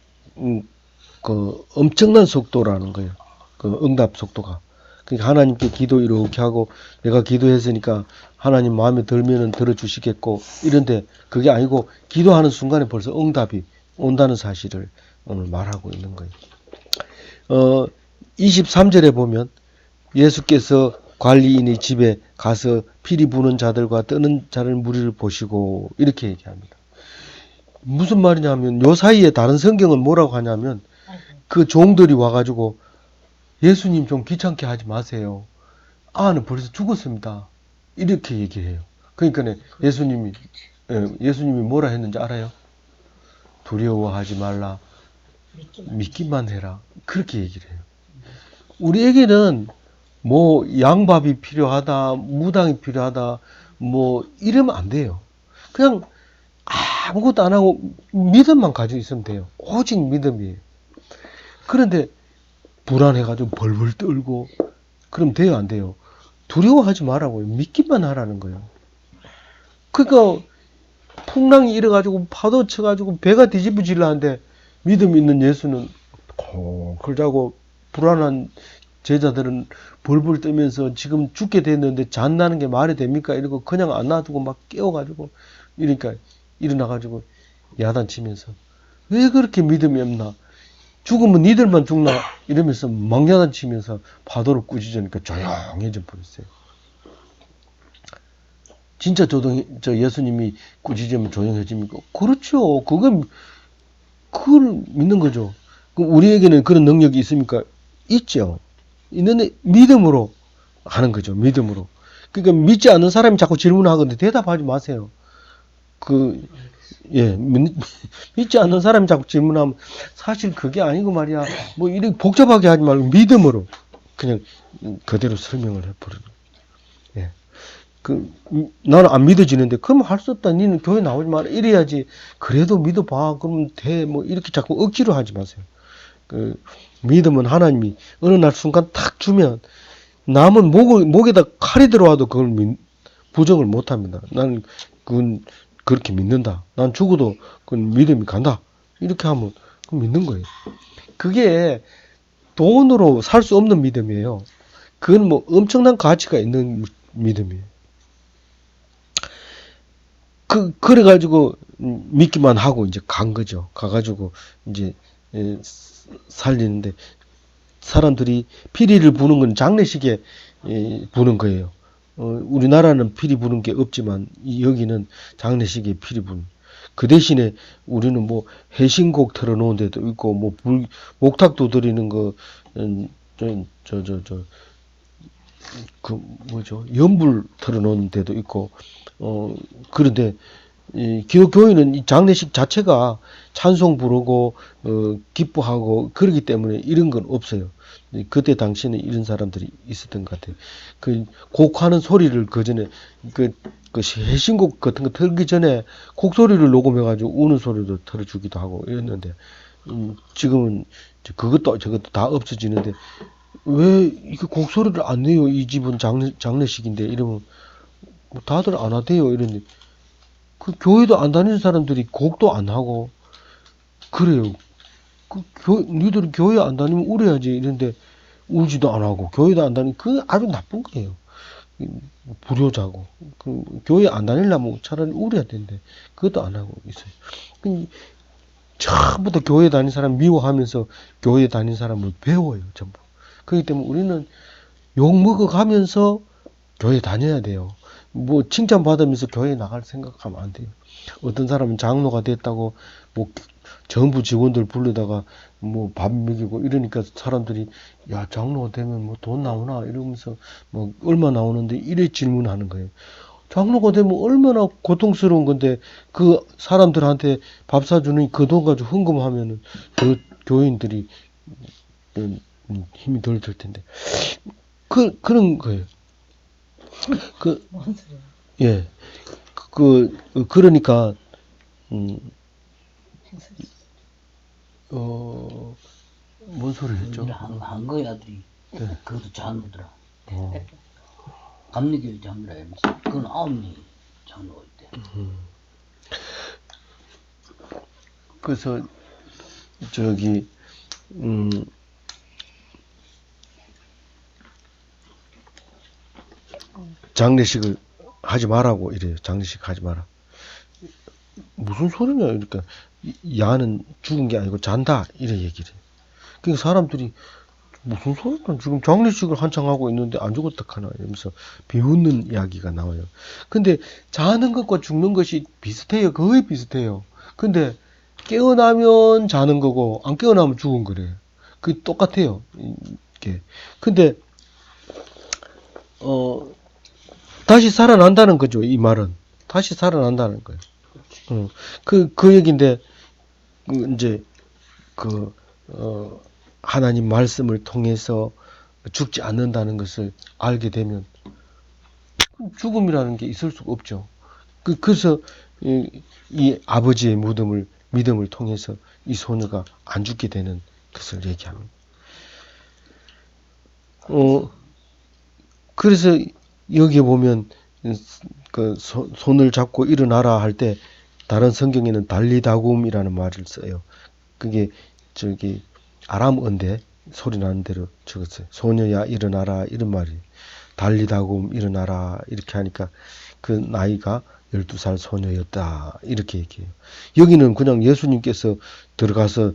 그 엄청난 속도라는 거예요. 그 응답 속도가. 그러니까 하나님께 기도 이렇게 하고 내가 기도했으니까 하나님 마음에 들면은 들어주시겠고 이런데 그게 아니고 기도하는 순간에 벌써 응답이 온다는 사실을 오늘 말하고 있는 거예요. 23절에 보면 예수께서 관리인의 집에 가서 피리 부는 자들과 뜨는 자를 무리를 보시고 이렇게 얘기합니다. 무슨 말이냐면 요 사이에 다른 성경은 뭐라고 하냐면 그 종들이 와가지고 예수님 좀 귀찮게 하지 마세요. 아는 벌써 죽었습니다. 이렇게 얘기해요. 그러니까 예수님이 뭐라 했는지 알아요? 두려워하지 말라. 믿기만 해라. 그렇게 얘기를 해요. 우리에게는 뭐 양밥이 필요하다, 무당이 필요하다, 뭐 이러면 안 돼요. 그냥 아무것도 안 하고 믿음만 가지고 있으면 돼요. 오직 믿음이에요. 그런데 불안해가지고 벌벌 떨고 그럼 돼요, 안 돼요? 두려워하지 말라고요. 믿기만 하라는 거예요. 그러니까 풍랑이 일어가지고 파도 쳐가지고 배가 뒤집어지려 하는데 믿음 있는 예수는 그러자고 불안한 제자들은 벌벌 떨면서 지금 죽게 됐는데 잔다는 게 말이 됩니까? 이러고 그냥 안 놔두고 막 깨워가지고 이러니까 일어나가지고 야단치면서 왜 그렇게 믿음이 없나? 죽으면 니들만 죽나? 이러면서 막 야단치면서 파도를 꾸짖으니까 조용해져 버렸어요. 진짜 저 예수님이 꾸짖으면 조용해집니까? 그렇죠. 그걸 믿는 거죠. 우리에게는 그런 능력이 있습니까? 있죠. 있는데 믿음으로 하는 거죠. 믿음으로. 그러니까 믿지 않는 사람이 자꾸 질문하건데 대답하지 마세요. 믿지 않는 사람이 자꾸 질문하면 사실 그게 아니고 말이야. 뭐 이렇게 복잡하게 하지 말고 믿음으로 그냥 그대로 설명을 해버리는. 예. 나는 안 믿어지는데 그럼 할 수 없다. 니는 교회 나오지 마라. 이래야지. 그래도 믿어봐. 그러면 돼. 뭐 이렇게 자꾸 억지로 하지 마세요. 믿음은 하나님이 어느 날 순간 탁 주면 남은 목에다 칼이 들어와도 그걸 부정을 못 합니다. 나는 그건 그렇게 믿는다. 난 죽어도 그건 믿음이 간다. 이렇게 하면 그건 믿는 거예요. 그게 돈으로 살 수 없는 믿음이에요. 그건 뭐 엄청난 가치가 있는 믿음이에요. 그래가지고 믿기만 하고 이제 간 거죠. 가가지고 이제 살리는데 사람들이 피리를 부는 건 장례식에 부는 거예요. 우리나라는 피리 부는 게 없지만 여기는 장례식에 피리 부는. 그 대신에 우리는 뭐 해신곡 틀어놓은 데도 있고 뭐 목탁도 드리는 거 연불 틀어놓은 데도 있고 그런데 기독교인은 이 장례식 자체가 찬송 부르고 기뻐하고 그러기 때문에 이런 건 없어요. 그때 당시에는 이런 사람들이 있었던 것 같아요. 그 곡하는 소리를 그 전에 그 해신곡 같은 거 틀기 전에 곡 소리를 녹음해가지고 우는 소리도 틀어주기도 하고 이랬는데 지금은 그것도 저것도 다 없어지는데 왜 이게 곡 소리를 안 내요? 이 집은 장례식인데 이러면 뭐 다들 안 하대요. 이런데 그 교회도 안 다니는 사람들이 곡도 안 하고 그래요. 니들 교회 안 다니면 울어야지 이런데 울지도 안 하고 교회도 안 다니면 그 아주 나쁜 거예요. 불효자고 교회 안 다니려면 차라리 울어야 되는데 그것도 안 하고 있어요. 처음부터 교회 다니는 사람 미워하면서 교회 다니는 사람을 배워요. 전부. 그렇기 때문에 우리는 욕 먹어가면서 교회 다녀야 돼요. 뭐 칭찬받으면서 교회 나갈 생각하면 안 돼요. 어떤 사람은 장로가 됐다고 뭐 정부 직원들 불러다가 뭐 밥 먹이고 이러니까 사람들이 야 장로가 되면 뭐 돈 나오나 이러면서 뭐 얼마 나오는데 이래 질문하는 거예요. 장로가 되면 얼마나 고통스러운 건데 그 사람들한테 밥 사주는 그 돈 가지고 헌금하면은 그 교인들이 힘이 덜 들 텐데 그런 거예요. 예. 그러니까, 뭔 소리 했죠?
한 거야, 아들이.
네.
그것도 장거더라. 감리교회 장로라 하면서 그건 아홉리 장로일 때.
그래서 저기 장례식을 하지 말라고 이래요. 장례식 하지 마라. 무슨 소리냐 이러니까 야는 죽은 게 아니고 잔다 이래 얘기를 해요. 그러니까 사람들이 무슨 소리야 지금 장례식을 한창 하고 있는데 안 죽었다 하나 이러면서 비웃는 이야기가 나와요. 근데 자는 것과 죽는 것이 비슷해요. 거의 비슷해요. 근데 깨어나면 자는 거고 안 깨어나면 죽은 거래요. 그게 똑같아요. 이게. 근데 다시 살아난다는 거죠. 이 말은 다시 살아난다는 거예요. 그 얘기인데 이제 하나님 말씀을 통해서 죽지 않는다는 것을 알게 되면 죽음이라는 게 있을 수가 없죠. 그래서 이 아버지의 믿음을 통해서 이 소녀가 안 죽게 되는 것을 얘기합니다. 그래서 여기에 보면 그 손을 잡고 일어나라 할 때 다른 성경에는 달리다굼이라는 말을 써요. 그게 저기 아람어인데 소리 나는 대로 적었어요. 소녀야 일어나라 이런 말이에요. 달리다굼 일어나라 이렇게 하니까 그 나이가 12살 소녀였다 이렇게 얘기해요. 여기는 그냥 예수님께서 들어가서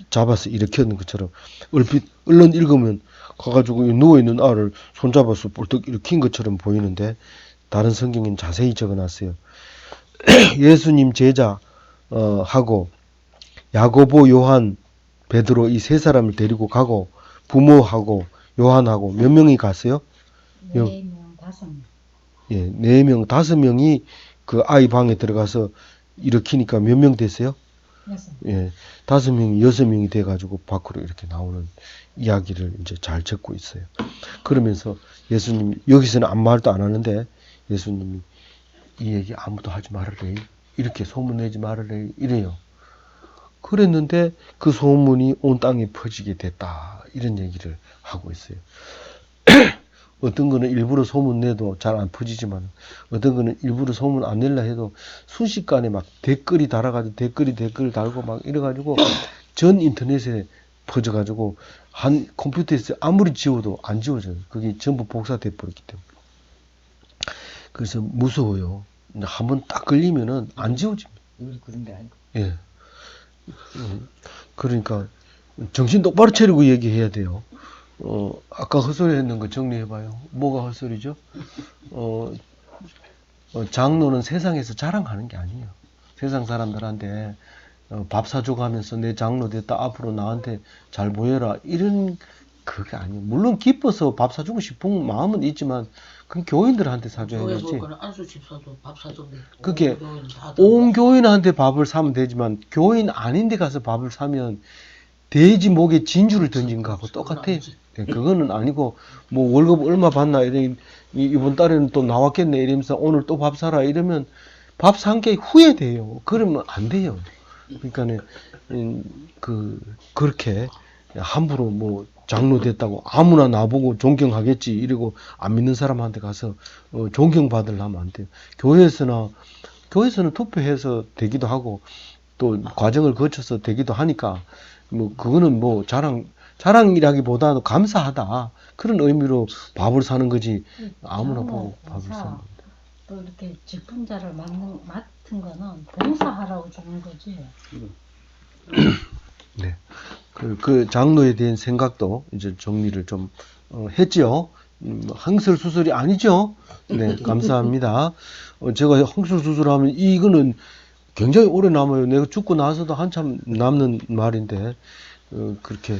잡아서 일으켰는 것처럼 얼핏 얼른 읽으면 가가지고 누워있는 아를 손잡아서 볼떡 일으킨 것처럼 보이는데 다른 성경에는 자세히 적어놨어요. 예수님 제자 하고 야고보, 요한, 베드로 이 세 사람을 데리고 가고 부모하고 요한하고 몇 명이 갔어요?
4명, 5명.
예, 4명, 5명이 그 아이 방에 들어가서 일으키니까 몇 명 됐어요?
6명.
예, 5명이 6명이 돼가지고 밖으로 이렇게 나오는 이야기를 이제 잘 적고 있어요. 그러면서 예수님 여기서는 아무 말도 안 하는데 예수님이 이 얘기 아무도 하지 말으래. 이렇게 소문내지 말으래. 이래요. 그랬는데 그 소문이 온 땅에 퍼지게 됐다. 이런 얘기를 하고 있어요. 어떤 거는 일부러 소문 내도 잘 안 퍼지지만 어떤 거는 일부러 소문 안 낼라 해도 순식간에 막 댓글이 달아가지고 댓글 달고 막 이래가지고 전 인터넷에 퍼져가지고 한 컴퓨터에서 아무리 지워도 안 지워져요. 그게 전부 복사돼 버렸기 때문에. 그래서 무서워요. 한번 딱 걸리면은 안 지워집니다.
우리 그런 게 아니고.
예. 그러니까 정신 똑바로 차리고 얘기해야 돼요. 아까 헛소리 했는 거 정리해봐요. 뭐가 헛소리죠? 장로는 세상에서 자랑하는 게 아니에요. 세상 사람들한테 밥 사주고 하면서 내 장로 됐다 앞으로 나한테 잘 보여라 이런 그게 아니에요. 물론 기뻐서 밥 사주고 싶은 마음은 있지만 그건 교인들한테 사줘야지.
안수 집사도 밥 사줬는데
그게 온 교인한테 밥을 사면 되지만 교인 아닌데 가서 밥을 사면 돼지 목에 진주를 던진 거하고 똑같아요. 네, 그거는 아니고 뭐 월급 얼마 받나 이번 달에는 또 나왔겠네 이러면서 오늘 또 밥 사라 이러면 밥 산 게 후회돼요. 그러면 안 돼요. 그러니까는 그렇게 함부로 뭐 장로 됐다고 아무나 나보고 존경하겠지 이러고 안 믿는 사람한테 가서 존경받으려면 안 돼요. 교회에서는 투표해서 되기도 하고 또 과정을 거쳐서 되기도 하니까 뭐 그거는 뭐 자랑이라기보다는 감사하다 그런 의미로 밥을 사는 거지 아무나 보고 밥을 사는 겁니다.
또 이렇게 직분자를 맡은 거는 봉사하라고 주는 거지.
네. 그 장로에 대한 생각도 이제 정리를 좀 했지요. 항설수설이 아니죠. 네, 감사합니다. 제가 항설수설하면 이거는 굉장히 오래 남아요. 내가 죽고 나서도 한참 남는 말인데 그렇게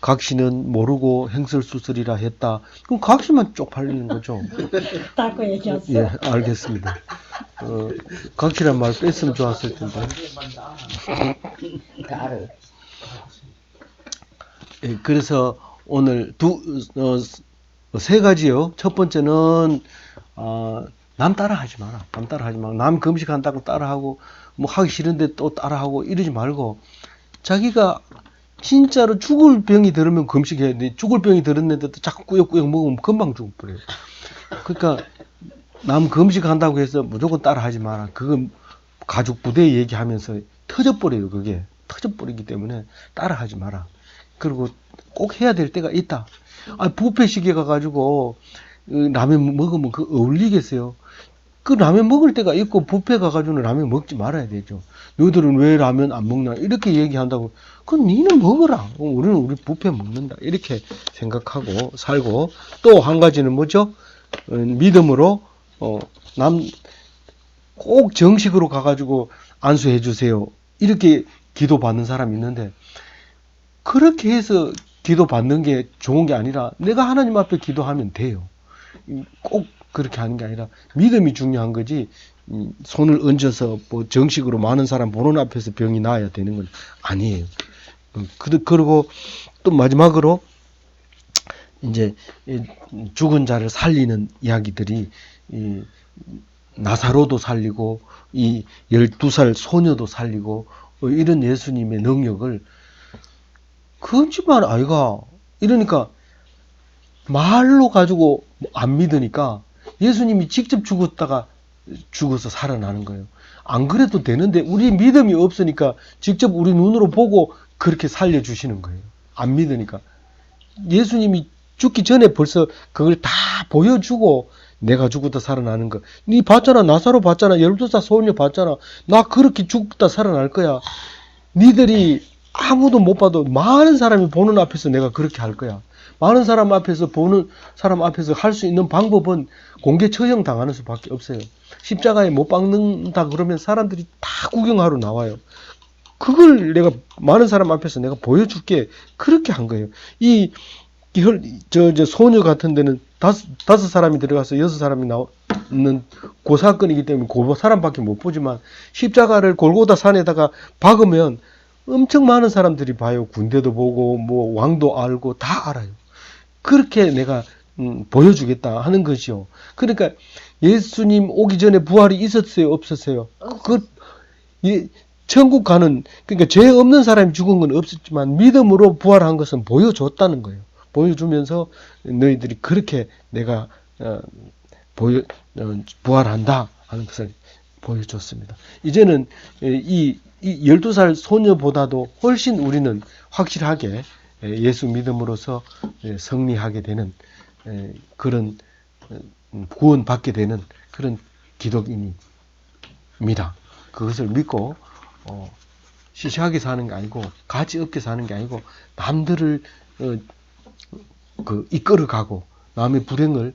각시는 모르고 행설수설이라 했다. 그럼 각시만 쪽팔리는 거죠.
따고 얘기했어.
예, 알겠습니다. 각시란 말 뺐으면 좋았을 텐데.
알아요.
예, 그래서 오늘 세 가지요. 첫 번째는 남 따라하지 마라. 남 따라하지 마. 남 금식한다고 따라하고 뭐 하기 싫은데 또 따라하고 이러지 말고 자기가 진짜로 죽을 병이 들으면 금식해야 돼. 죽을 병이 들었는데도 자꾸 꾸역꾸역 먹으면 금방 죽어버려요. 그러니까 남 금식한다고 해서 무조건 따라하지 마라. 그건 가족 부대 얘기하면서 터져버려요. 그게 터져버리기 때문에 따라하지 마라. 그리고 꼭 해야 될 때가 있다. 뷔페 시계 가가지고 라면 먹으면 그 어울리겠어요? 그 라면 먹을 때가 있고 뷔페 가가지고는 라면 먹지 말아야 되죠. 너희들은 왜 라면 안 먹나 이렇게 얘기한다고. 그럼 니는 먹어라. 우리는 우리 뷔페 먹는다. 이렇게 생각하고 살고, 또 한 가지는 뭐죠? 믿음으로 남 꼭 정식으로 가가지고 안수해 주세요. 이렇게 기도 받는 사람이 있는데, 그렇게 해서 기도 받는 게 좋은 게 아니라 내가 하나님 앞에 기도하면 돼요. 꼭 그렇게 하는 게 아니라 믿음이 중요한 거지. 손을 얹어서 뭐 정식으로 많은 사람 보는 앞에서 병이 나아야 되는 건 아니에요. 그리고 또 마지막으로 이제 죽은 자를 살리는 이야기들이, 나사로도 살리고 이 12살 소녀도 살리고 이런 예수님의 능력을 거짓말 아이가. 이러니까 말로 가지고 안 믿으니까 예수님이 직접 죽어서 살아나는 거예요. 안 그래도 되는데 우리 믿음이 없으니까 직접 우리 눈으로 보고 그렇게 살려주시는 거예요. 안 믿으니까. 예수님이 죽기 전에 벌써 그걸 다 보여주고 내가 죽었다 살아나는 거. 니 봤잖아. 나사로 봤잖아. 12살 소녀 봤잖아. 나 그렇게 죽었다 살아날 거야. 니들이 아무도 못 봐도 많은 사람이 보는 앞에서 내가 그렇게 할 거야. 많은 사람 앞에서 보는 사람 앞에서 할 수 있는 방법은 공개 처형 당하는 수밖에 없어요. 십자가에 못 박는다 그러면 사람들이 다 구경하러 나와요. 그걸 내가 많은 사람 앞에서 내가 보여줄게. 그렇게 한 거예요. 저 소녀 같은 데는 다섯 사람이 들어가서 6사람이 나오는 그 사건이기 때문에 그 사람밖에 못 보지만, 십자가를 골고다 산에다가 박으면 엄청 많은 사람들이 봐요. 군대도 보고 뭐 왕도 알고 다 알아요. 그렇게 내가 보여주겠다 하는 것이요. 그러니까 예수님 오기 전에 부활이 있었어요, 없었어요? 천국 가는, 그러니까 죄 없는 사람이 죽은 건 없었지만 믿음으로 부활한 것은 보여줬다는 거예요. 보여주면서 너희들이 그렇게 내가 부활한다 하는 것을 보여줬습니다. 이제는 이 12살 소녀보다도 훨씬 우리는 확실하게 예수 믿음으로써 승리하게 되는 그런 구원받게 되는 그런 기독인입니다. 그것을 믿고 시시하게 사는 게 아니고 가치 없게 사는 게 아니고 남들을 이끌어가고 남의 불행을